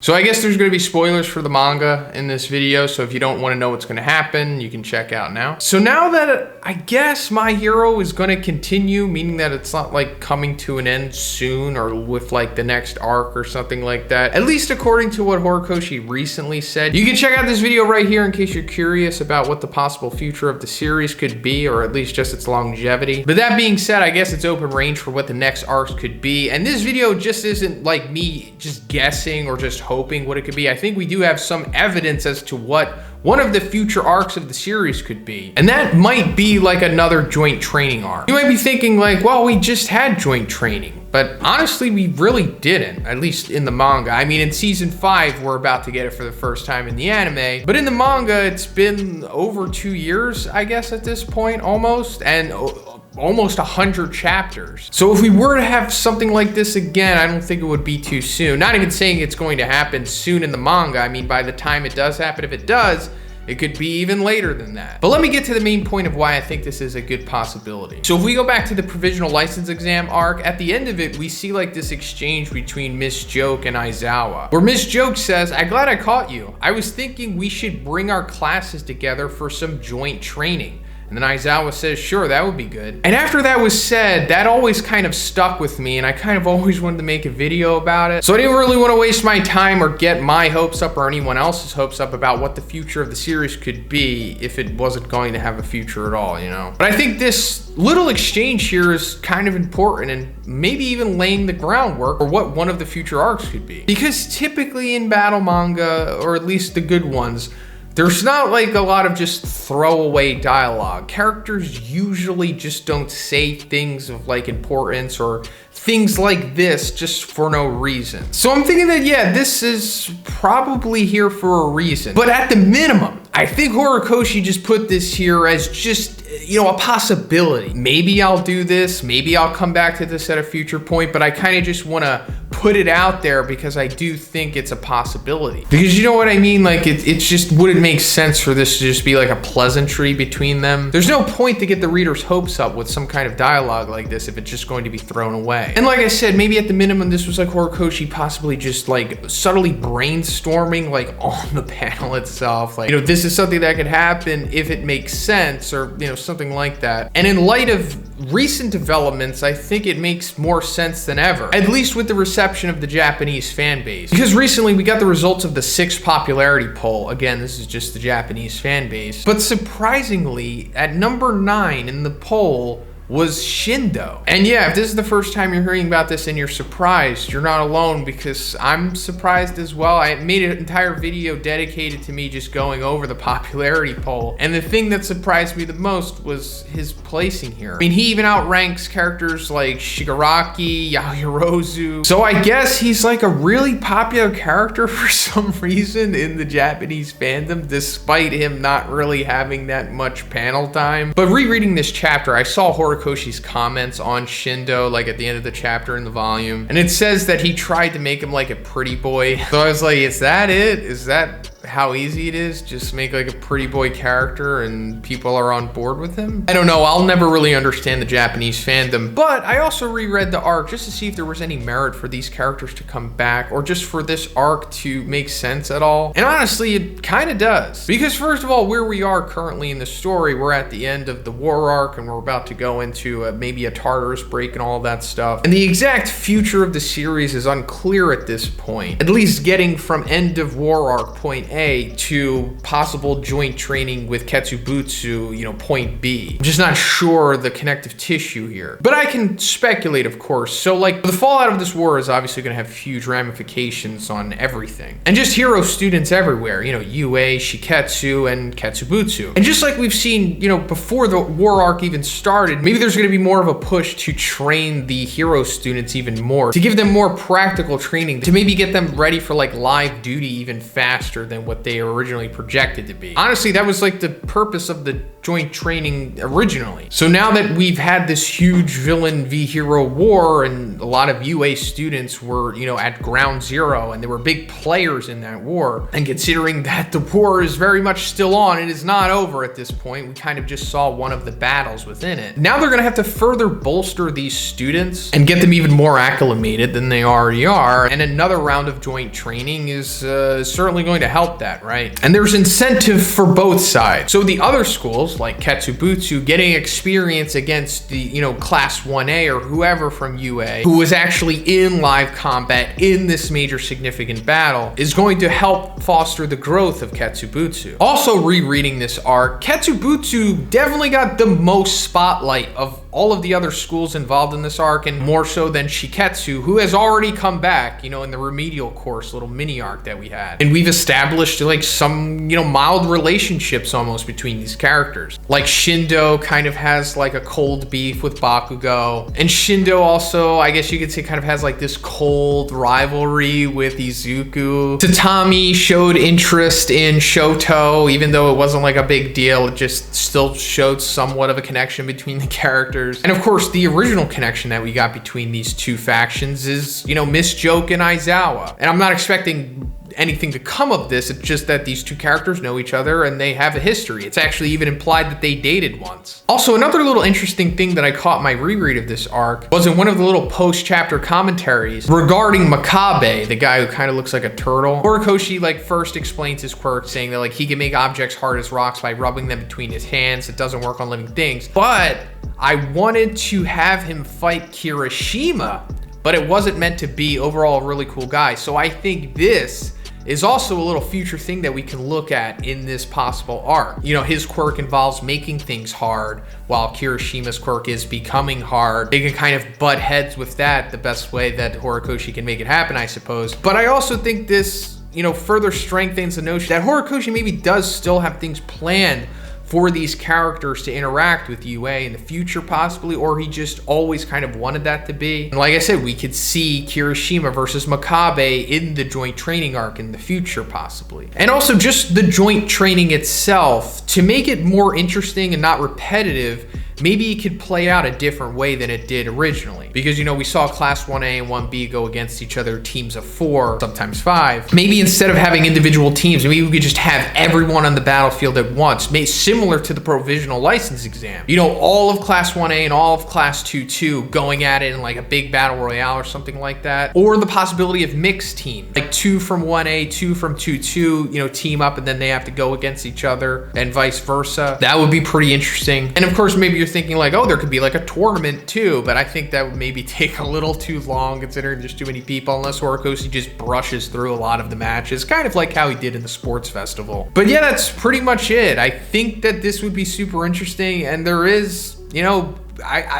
So I guess there's going to be spoilers for the manga in this video, so if you don't want to know what's going to happen, you can check out now. So now that I guess My Hero is going to continue, meaning that it's not like coming to an end soon or with like the next arc or something like that, at least according to what Horikoshi recently said. You can check out this video right here in case you're curious about what the possible future of the series could be, or at least just its longevity. But that being said, I guess it's open range for what the next arcs could be, and this video just isn't like me just guessing or just hoping what it could be. I think we do have some evidence as to what one of the future arcs of the series could be. And that might be like another joint training arc. You might be thinking like, well, we just had joint training. But honestly, we really didn't, at least in the manga. I mean, in season 5, we're about to get it for the first time in the anime. But in the manga, it's been over 2 years, I guess, at this point, almost. And almost 100 chapters. So if we were to have something like this again, I don't think it would be too soon. Not even saying it's going to happen soon in the manga. I mean, by the time it does happen, if it does, it could be even later than that. But let me get to the main point of why I think this is a good possibility. So if we go back to the provisional license exam arc, at the end of it, we see like this exchange between Miss Joke and Aizawa, where Miss Joke says, "I'm glad I caught you. I was thinking we should bring our classes together for some joint training." And then Aizawa says, "Sure, that would be good." And after that was said, that always kind of stuck with me, and I kind of always wanted to make a video about it. So I didn't really want to waste my time or get my hopes up or anyone else's hopes up about what the future of the series could be if it wasn't going to have a future at all, you know? But I think this little exchange here is kind of important and maybe even laying the groundwork for what one of the future arcs could be. Because typically in battle manga, or at least the good ones, there's not like a lot of just throwaway dialogue. Characters usually just don't say things of like importance or things like this just for no reason. So I'm thinking that, yeah, this is probably here for a reason. But at the minimum, I think Horikoshi just put this here as just, you know, a possibility. Maybe I'll do this, maybe I'll come back to this at a future point, but I kind of just want to put it out there because I do think it's a possibility. Because you know what I mean? Like it's just wouldn't make sense for this to just be like a pleasantry between them. There's no point to get the reader's hopes up with some kind of dialogue like this if it's just going to be thrown away. And like I said, maybe at the minimum, this was like Horikoshi possibly just like subtly brainstorming like on the panel itself. Like, you know, this is something that could happen if it makes sense, or, you know, something like that. And in light of recent developments, I think it makes more sense than ever, at least with the reception of the Japanese fan base. Because recently we got the results of the 6th popularity poll. Again, this is just the Japanese fan base. But surprisingly, at number 9 in the poll was Shindo. And yeah, if this is the first time you're hearing about this and you're surprised, you're not alone, because I'm surprised as well. I made an entire video dedicated to me just going over the popularity poll. And the thing that surprised me the most was his placing here. I mean, he even outranks characters like Shigaraki, Yaoyorozu. So I guess he's like a really popular character for some reason in the Japanese fandom, despite him not really having that much panel time. But rereading this chapter, I saw Horikoshi's comments on Shindo, like at the end of the chapter in the volume, and it says that he tried to make him like a pretty boy. So I was like, is that it? Is that how easy it is? Just make like a pretty boy character and people are on board with him? I don't know, I'll never really understand the Japanese fandom, but I also reread the arc just to see if there was any merit for these characters to come back, or just for this arc to make sense at all. And honestly, it kind of does. Because first of all, where we are currently in the story, we're at the end of the war arc, and we're about to go into maybe a Tartarus break and all that stuff. And the exact future of the series is unclear at this point. At least getting from end of war arc point A to possible joint training with Ketsubutsu, you know, point B. I'm just not sure the connective tissue here. But I can speculate, of course. So like, the fallout of this war is obviously going to have huge ramifications on everything. And just hero students everywhere, you know, UA, Shiketsu, and Ketsubutsu. And just like we've seen, you know, before the war arc even started, maybe there's going to be more of a push to train the hero students even more, to give them more practical training, to maybe get them ready for like live duty even faster than what they originally projected to be. Honestly, that was like the purpose of the joint training originally. So now that we've had this huge villain v hero war, and a lot of UA students were, you know, at ground zero, and there were big players in that war, and considering that the war is very much still on, it is not over at this point, we kind of just saw one of the battles within it. Now they're gonna have to further bolster these students and get them even more acclimated than they already are, and another round of joint training is certainly going to help that, right? And there's incentive for both sides. So the other schools, like Ketsubutsu, getting experience against the, you know, class 1A or whoever from UA who was actually in live combat in this major significant battle, is going to help foster the growth of Ketsubutsu. Also, rereading this arc, Ketsubutsu definitely got the most spotlight of all of the other schools involved in this arc, and more so than Shiketsu, who has already come back, you know, in the remedial course little mini arc that we had. And we've established like some, you know, mild relationships almost between these characters. Like Shindo kind of has like a cold beef with Bakugo, and Shindo also, I guess you could say, kind of has like this cold rivalry with Izuku. Tatami showed interest in Shoto, even though it wasn't like a big deal, it just still showed somewhat of a connection between the characters. And of course, the original connection that we got between these two factions is, you know, Miss Joke and Aizawa. And I'm not expecting anything to come of this, it's just that these two characters know each other and they have a history. It's actually even implied that they dated once. Also, another little interesting thing that I caught in my reread of this arc was in one of the little post-chapter commentaries regarding Makabe, the guy who kind of looks like a turtle. Horikoshi like first explains his quirk, saying that like he can make objects hard as rocks by rubbing them between his hands. It doesn't work on living things. But I wanted to have him fight Kirishima, but it wasn't meant to be. Overall, a really cool guy. So I think this is also a little future thing that we can look at in this possible arc. You know, his quirk involves making things hard, while Kirishima's quirk is becoming hard. They can kind of butt heads with that, the best way that Horikoshi can make it happen, I suppose. But I also think this, you know, further strengthens the notion that Horikoshi maybe does still have things planned for these characters to interact with UA in the future possibly, or he just always kind of wanted that to be. And like I said, we could see Kirishima versus Makabe in the joint training arc in the future possibly. And also just the joint training itself, to make it more interesting and not repetitive, maybe it could play out a different way than it did originally. Because, you know, we saw Class 1A and 1B go against each other, teams of 4, sometimes 5. Maybe instead of having individual teams, maybe we could just have everyone on the battlefield at once, similar to the provisional license exam. You know, all of Class 1A and all of Class 2-2 going at it in like a big battle royale or something like that. Or the possibility of mixed teams, like 2 from 1A, 2 from 2-2, you know, team up and then they have to go against each other and vice versa. That would be pretty interesting. And of course, maybe you're thinking like, oh, there could be like a tournament too, but I think that would maybe take a little too long considering there's too many people, unless Horikoshi just brushes through a lot of the matches, kind of like how he did in the sports festival. But yeah, that's pretty much it. I think that this would be super interesting, and there is, you know,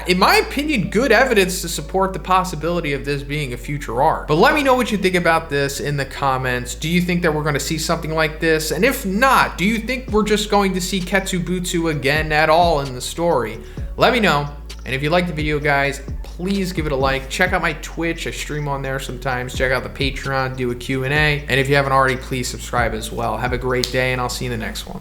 in my opinion, good evidence to support the possibility of this being a future arc. But let me know what you think about this in the comments. Do you think that we're going to see something like this? And if not, do you think we're just going to see Ketsubutsu again at all in the story? Let me know. And if you liked the video, guys, please give it a like. Check out my Twitch. I stream on there sometimes. Check out the Patreon, do a Q&A. And if you haven't already, please subscribe as well. Have a great day, and I'll see you in the next one.